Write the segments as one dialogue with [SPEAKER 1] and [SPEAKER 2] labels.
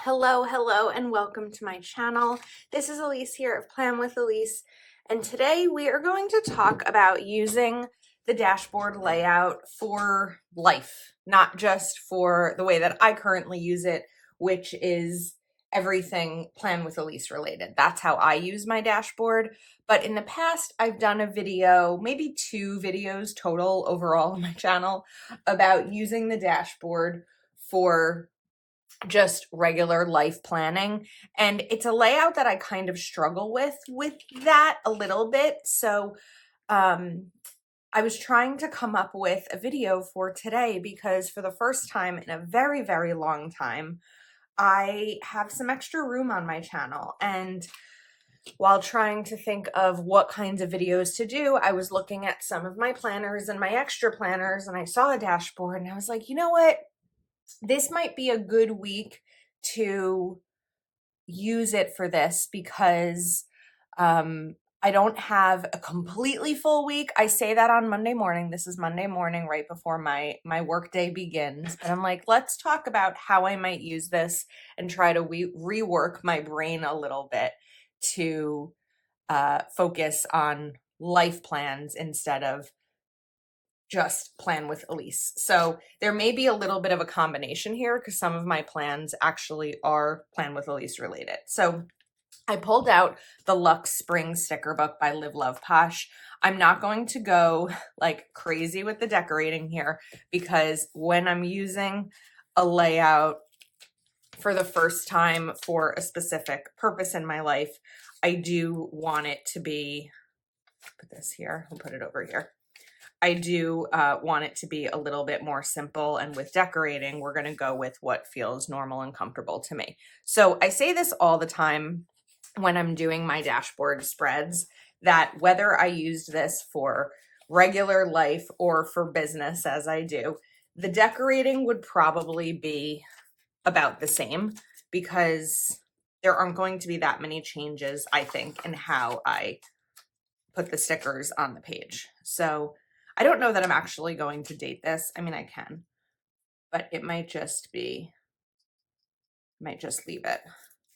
[SPEAKER 1] Hello, and welcome to my channel. This is Elise here of Plan with Elise, and today we are going to talk about using the dashboard layout for life, not just for the way that I currently use it, which is everything Plan with Elise related. That's how I use my dashboard. But in the past, I've done a video, maybe 2 videos total overall on my channel, about using the dashboard for just regular life planning, and it's a layout that I kind of struggle with that a little bit. So I was trying to come up with a video for today because for the first time in a very long time, I have some extra room on my channel, and while trying to think of what kinds of videos to do, I was looking at some of my planners and my extra planners, and I saw a dashboard and I was like, you know what? This might be a good week to use it for this because I don't have a completely full week. I say that on Monday morning. This is Monday morning right before my work day begins. But I'm like, let's talk about how I might use this and try to rework my brain a little bit to focus on life plans instead of just Plan with Elise. So there may be a little bit of a combination here because some of my plans actually are Plan with Elise related. So I pulled out the Luxe Spring Sticker Book by Live Love Posh. I'm not going to go like crazy with the decorating here because when I'm using a layout for the first time for a specific purpose in my life, I do want it to be, put this here, I'll put it over here. I do want it to be a little bit more simple, and with decorating, we're going to go with what feels normal and comfortable to me. So I say this all the time when I'm doing my dashboard spreads, that whether I used this for regular life or for business as I do, the decorating would probably be about the same because there aren't going to be that many changes, I think, in how I put the stickers on the page. So I don't know that I'm actually going to date this. I mean, I can, but it might just leave it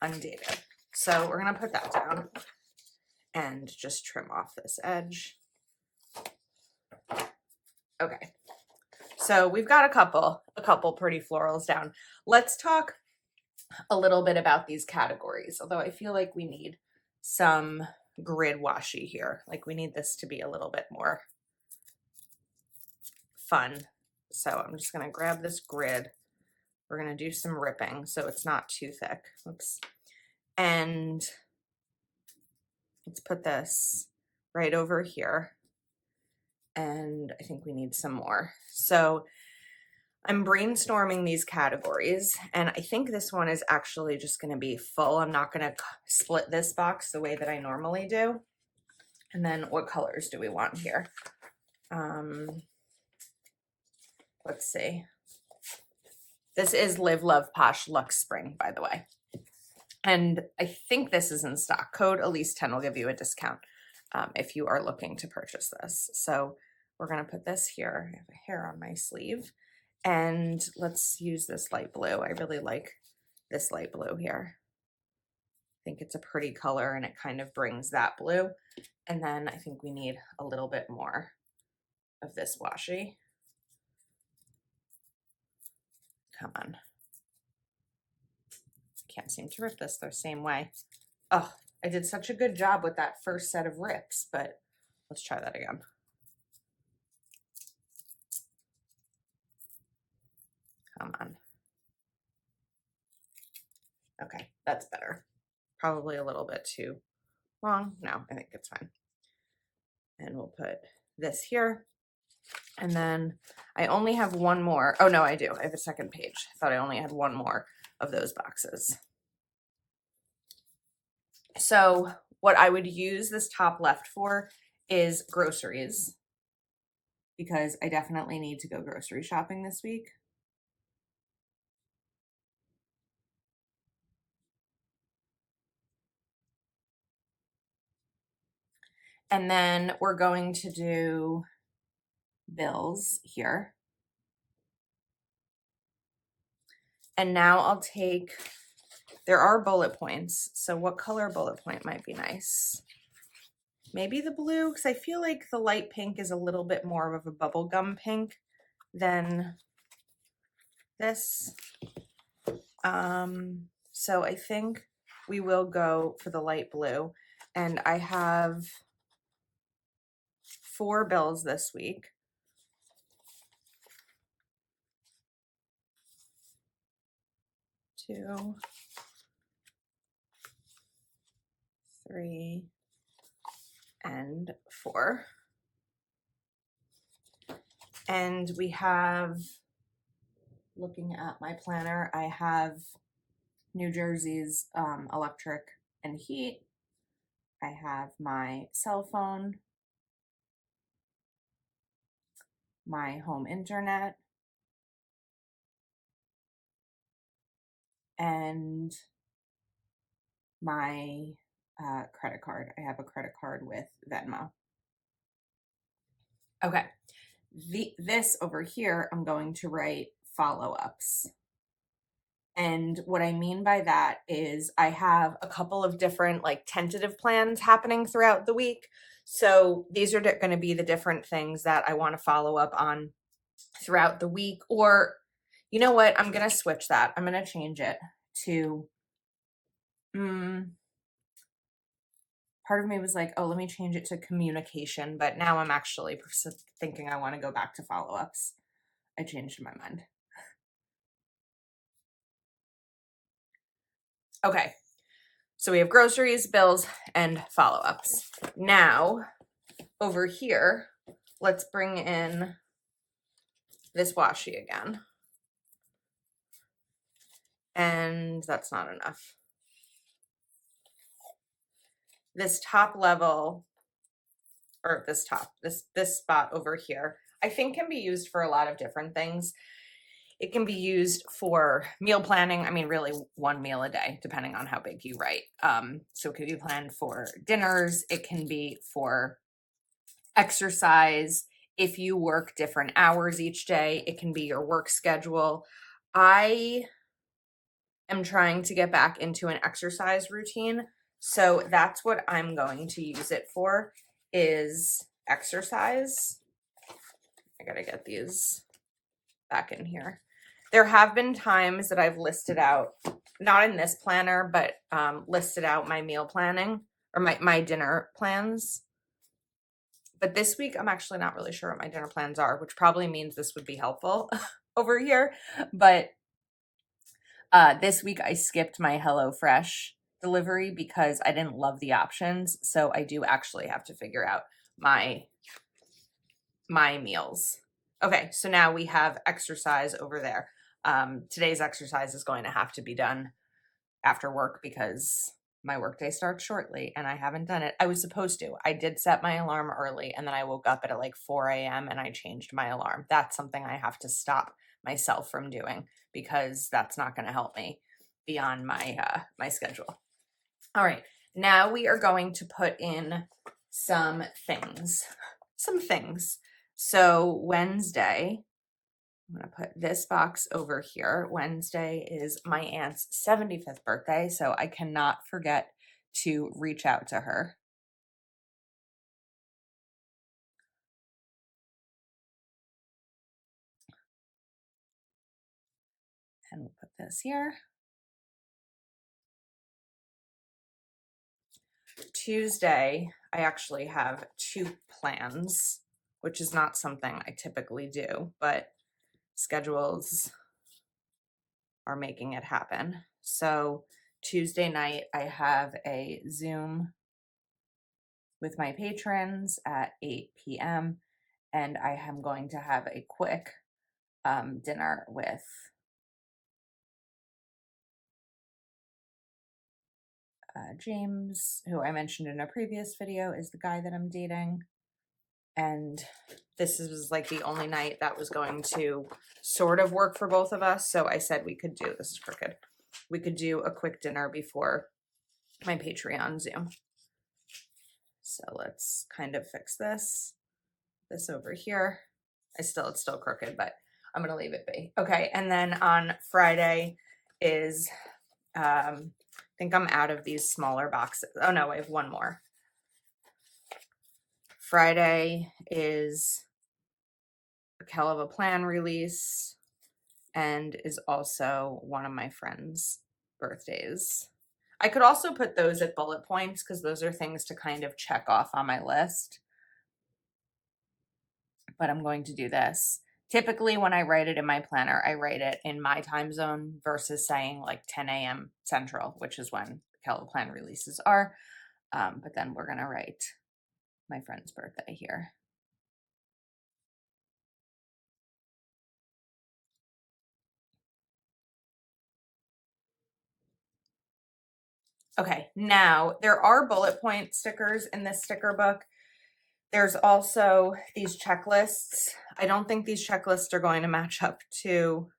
[SPEAKER 1] undated. So we're going to put that down and just trim off this edge. Okay. So we've got a couple pretty florals down. Let's talk a little bit about these categories, although I feel like we need some grid washi here. Like we need this to be a little bit more fun. So I'm just going to grab this grid. We're going to do some ripping so it's not too thick. Oops. And let's put this right over here. And I think we need some more. So I'm brainstorming these categories, and I think this one is actually just going to be full. I'm not going to split this box the way that I normally do. And then what colors do we want here? Let's see. This is Live Love Posh Luxe Spring, by the way. And I think this is in stock. Code Elise10 will give you a discount if you are looking to purchase this. So we're going to put this here. I have a hair on my sleeve. And let's use this light blue. I really like this light blue here. I think it's a pretty color and it kind of brings that blue. And then I think we need a little bit more of this washi. Come on. Can't seem to rip this the same way. Oh, I did such a good job with that first set of rips, but let's try that again. Come on. Okay, that's better. Probably a little bit too long. No, I think it's fine. And we'll put this here. And then I only have one more. Oh, no, I do. I have a second page. I thought I only had one more of those boxes. So what I would use this top left for is groceries, because I definitely need to go grocery shopping this week. And then we're going to do bills here. And now I'll take There are bullet points. So what color bullet point might be nice? Maybe the blue, because I feel like the light pink is a little bit more of a bubblegum pink than this. So I think we will go for the light blue. And I have 4 bills this week. 2, 3, and 4. And we have, looking at my planner, I have New Jersey's electric and heat. I have my cell phone, my home internet, and my credit card. I have a credit card with Venmo. Okay, this over here, I'm going to write follow-ups. And what I mean by that is I have a couple of different like tentative plans happening throughout the week. So these are going to be the different things that I want to follow up on throughout the week. Or, you know what? I'm going to switch that. I'm going to change it to, part of me was like, oh, let me change it to communication. But now I'm actually thinking I want to go back to follow-ups. I changed my mind. Okay, so we have groceries, bills, and follow-ups. Now, over here, let's bring in this washi again. And that's not enough. This top level, or this spot over here, I think can be used for a lot of different things. It can be used for meal planning. I mean, really 1 meal a day, depending on how big you write. So it could be planned for dinners. It can be for exercise. If you work different hours each day, it can be your work schedule. I am trying to get back into an exercise routine. So that's what I'm going to use it for, is exercise. I gotta get these back in here. There have been times that I've listed out, not in this planner, but listed out my meal planning or my dinner plans. But this week, I'm actually not really sure what my dinner plans are, which probably means this would be helpful over here. But this week, I skipped my HelloFresh delivery because I didn't love the options. So I do actually have to figure out my meals. Okay, so now we have exercise over there. Today's exercise is going to have to be done after work because my workday starts shortly and I haven't done it. I was supposed to. I did set my alarm early and then I woke up at like 4 a.m. and I changed my alarm. That's something I have to stop myself from doing because that's not going to help me beyond my schedule. All right, now we are going to put in some things. So Wednesday, I'm going to put this box over here. Wednesday is my aunt's 75th birthday, so I cannot forget to reach out to her. And we'll put this here. Tuesday, I actually have 2 plans, which is not something I typically do, but schedules are making it happen. So Tuesday night, I have a Zoom with my patrons at 8 p.m. and I am going to have a quick dinner with James, who I mentioned in a previous video is the guy that I'm dating. And this was like the only night that was going to sort of work for both of us. So I said we could do, this is crooked, we could do a quick dinner before my Patreon Zoom. So let's kind of fix this over here. It's still crooked, but I'm going to leave it be. Okay. And then on Friday is think I'm out of these smaller boxes. Oh no, I have one more. Friday is a hell of a plan release and is also one of my friends' birthdays. I could also put those at bullet points because those are things to kind of check off on my list. But I'm going to do this. Typically, when I write it in my planner, I write it in my time zone versus saying like 10 a.m. Central, which is when Catchall plan releases are. But then we're going to write my friend's birthday here. Okay, now there are bullet point stickers in this sticker book. There's also these checklists. I don't think these checklists are going to match up to,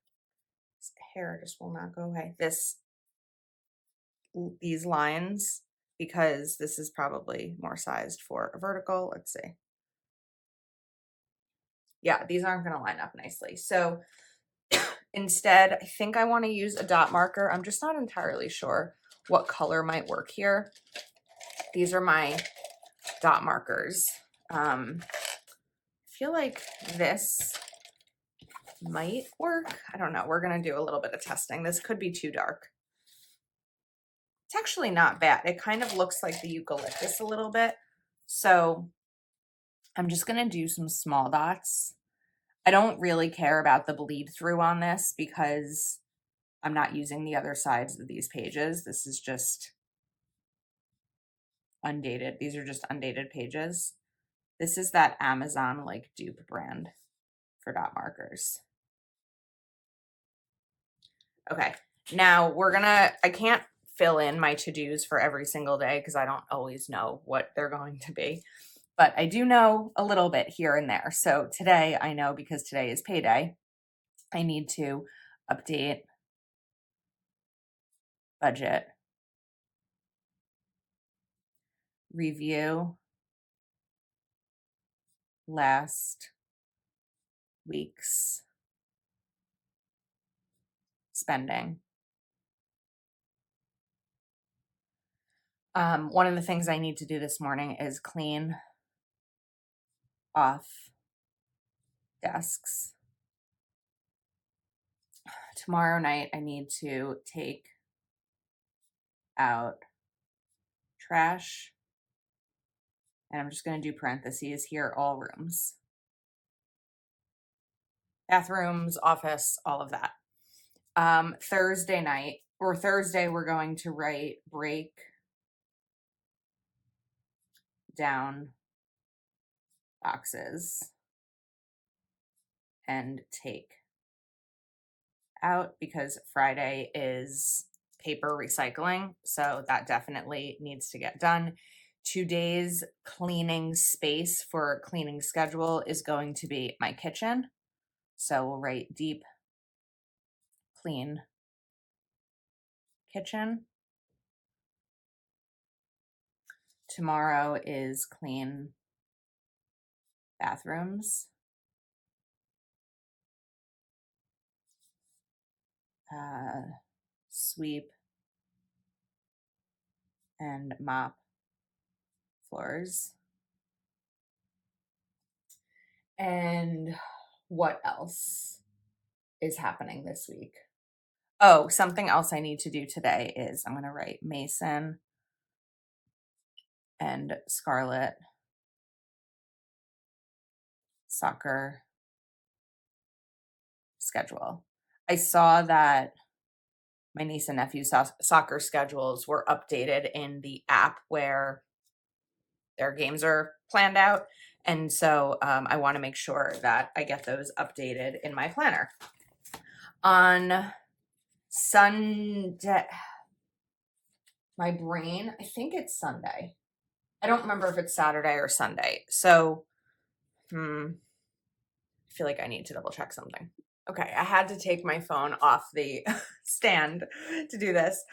[SPEAKER 1] hair just will not go away, these lines, because this is probably more sized for a vertical. Let's see. Yeah, these aren't going to line up nicely. So instead, I think I want to use a dot marker. I'm just not entirely sure what color might work here. These are my dot markers. I feel like this might work. I don't know. We're going to do a little bit of testing. This could be too dark. It's actually not bad. It kind of looks like the eucalyptus a little bit. So I'm just going to do some small dots. I don't really care about the bleed through on this because I'm not using the other sides of these pages. This is just undated. These are just undated pages. This is that Amazon like dupe brand for dot markers. Okay, now I can't fill in my to-dos for every single day because I don't always know what they're going to be, but I do know a little bit here and there. So today I know, because today is payday, I need to update budget, review last week's spending. One of the things I need to do this morning is clean off desks. Tomorrow night, I need to take out trash. And I'm just going to do parentheses here, all rooms. Bathrooms, office, all of that. Thursday night, or Thursday, we're going to break down boxes and take out, because Friday is paper recycling, so that definitely needs to get done. Today's cleaning space for cleaning schedule is going to be my kitchen, so we'll write deep clean kitchen. Tomorrow is clean bathrooms. Sweep and mop floors. And what else is happening this week? Oh, something else I need to do today is I'm going to write Mason and Scarlett soccer schedule. I saw that my niece and nephew's soccer schedules were updated in the app where their games are planned out. And so I want to make sure that I get those updated in my planner. On Sunday, my brain, I think it's Sunday. I don't remember if it's Saturday or Sunday. So I feel like I need to double check something. Okay, I had to take my phone off the stand to do this.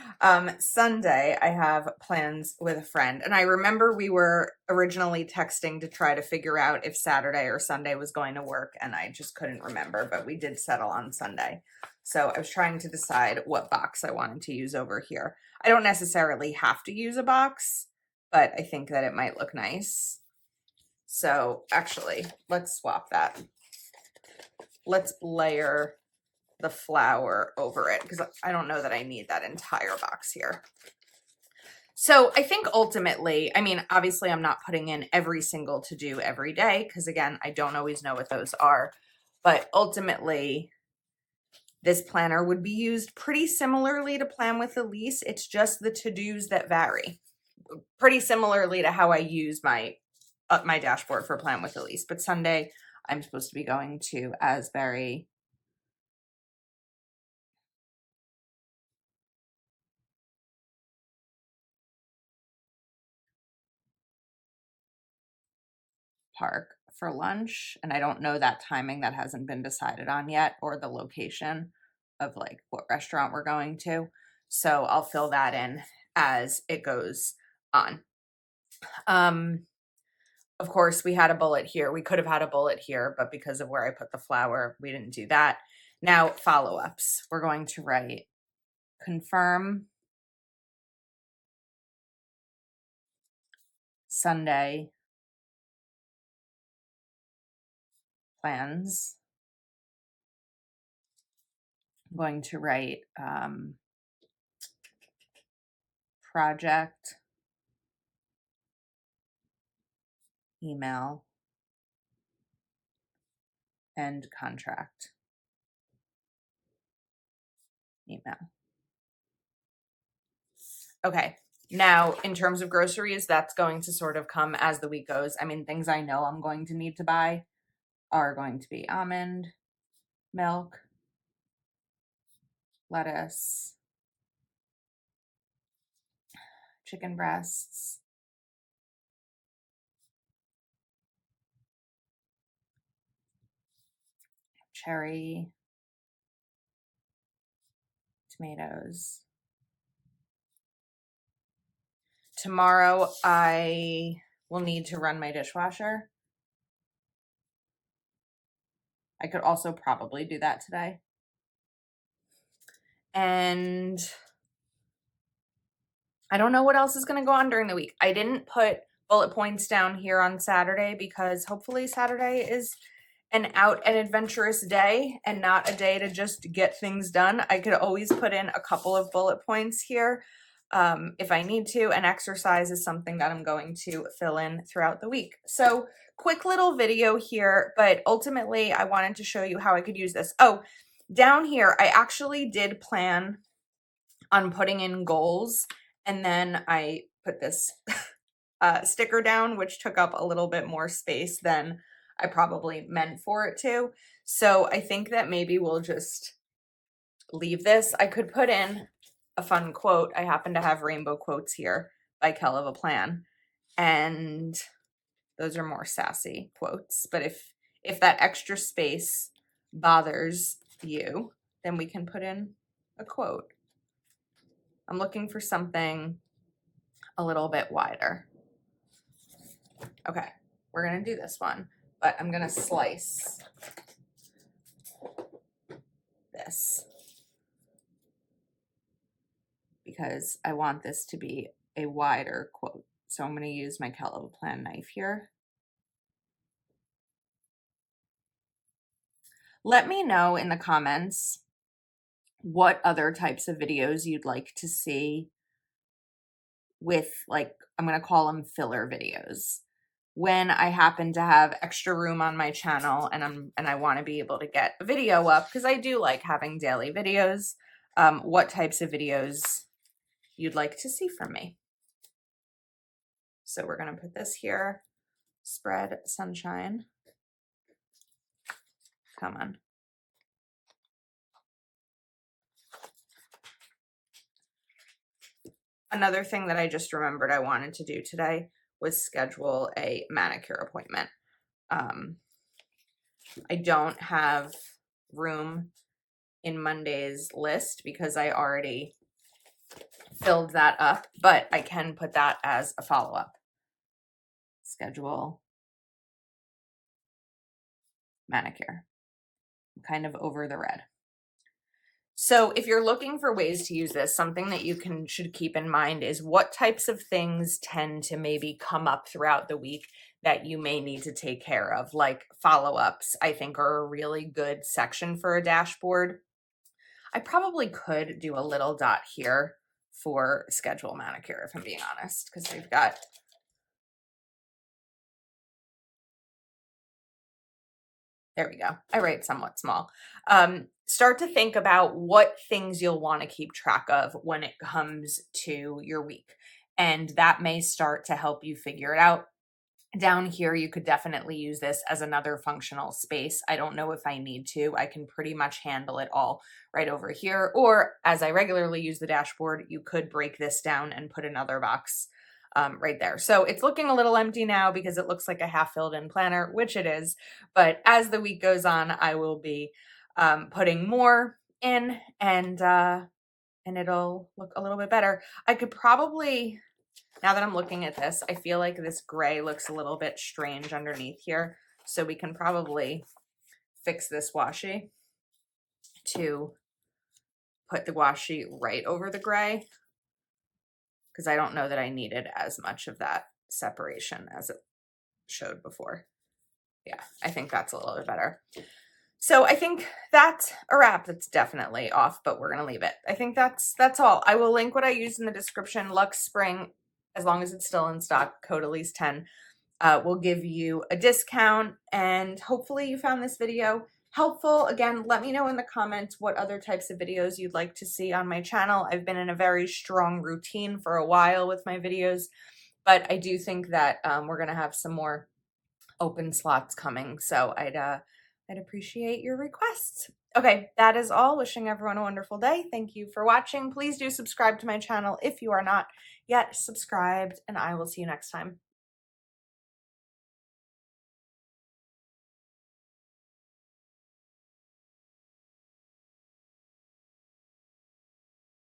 [SPEAKER 1] Sunday, I have plans with a friend, and I remember we were originally texting to try to figure out if Saturday or Sunday was going to work, and I just couldn't remember, but we did settle on Sunday. So I was trying to decide what box I wanted to use over here. I don't necessarily have to use a box, but I think that it might look nice. So actually, let's swap that. Let's layer the flower over it because I don't know that I need that entire box here. So I think ultimately, I mean, obviously I'm not putting in every single to do every day because again, I don't always know what those are, but ultimately this planner would be used pretty similarly to Plan with Elise. It's just the to-dos that vary pretty similarly to how I use my dashboard for Plan with Elise. But Sunday, I'm supposed to be going to Asbury Park for lunch, and I don't know that timing. That hasn't been decided on yet, or the location of like what restaurant we're going to. So I'll fill that in as it goes on. Of course, we had a bullet here. We could have had a bullet here, but because of where I put the flower, we didn't do that. Now, follow-ups. We're going to write confirm Sunday plans. I'm going to write project email and contract email. Okay, now in terms of groceries, that's going to sort of come as the week goes. I mean, things I know I'm going to need to buy are going to be almond milk, lettuce, chicken breasts, cherry, tomatoes. Tomorrow I will need to run my dishwasher. I could also probably do that today. And I don't know what else is going to go on during the week. I didn't put bullet points down here on Saturday because hopefully Saturday is an out and adventurous day and not a day to just get things done. I could always put in a couple of bullet points here if I need to, and exercise is something that I'm going to fill in throughout the week. So quick little video here, but ultimately I wanted to show you how I could use this. Oh, down here, I actually did plan on putting in goals, and then I put this sticker down, which took up a little bit more space than I probably meant for it to. So I think that maybe we'll just leave this. I could put in a fun quote. I happen to have rainbow quotes here by Kell of a Plan, and those are more sassy quotes. But if that extra space bothers you, then we can put in a quote. I'm looking for something a little bit wider. Okay, we're gonna do this one, but I'm gonna slice this because I want this to be a wider quote. So I'm gonna use my Kell of a Plan knife here. Let me know in the comments what other types of videos you'd like to see with, like, I'm gonna call them filler videos. When I happen to have extra room on my channel and I want to be able to get a video up, because I do like having daily videos, what types of videos you'd like to see from me. So we're going to put this here, spread sunshine. Come on. Another thing that I just remembered I wanted to do today was schedule a manicure appointment. I don't have room in Monday's list because I already filled that up, but I can put that as a follow-up. Schedule manicure. I'm kind of over the red. So if you're looking for ways to use this, something that you should keep in mind is what types of things tend to maybe come up throughout the week that you may need to take care of. Like follow-ups, I think, are a really good section for a dashboard. I probably could do a little dot here for schedule manicure, if I'm being honest, because they've got there we go. I write somewhat small. Start to think about what things you'll want to keep track of when it comes to your week. And that may start to help you figure it out. Down here, you could definitely use this as another functional space. I don't know if I need to. I can pretty much handle it all right over here. Or as I regularly use the dashboard, you could break this down and put another box right there. So it's looking a little empty now because it looks like a half filled in planner, which it is. But as the week goes on, I will be putting more in and it'll look a little bit better. I could probably, now that I'm looking at this, I feel like this gray looks a little bit strange underneath here. So we can probably fix this washi to put the washi right over the gray, because I don't know that I needed as much of that separation as it showed before. Yeah, I think that's a little bit better. So I think that's a wrap. That's definitely off, but we're going to leave it. I think that's all. I will link what I used in the description. Luxe Spring, as long as it's still in stock, code Elise10 will give you a discount. And hopefully you found this video helpful. Again, let me know in the comments what other types of videos you'd like to see on my channel. I've been in a very strong routine for a while with my videos, but I do think that we're going to have some more open slots coming. So I'd appreciate your requests. Okay, that is all. Wishing everyone a wonderful day. Thank you for watching. Please do subscribe to my channel if you are not yet subscribed, and I will see you next time.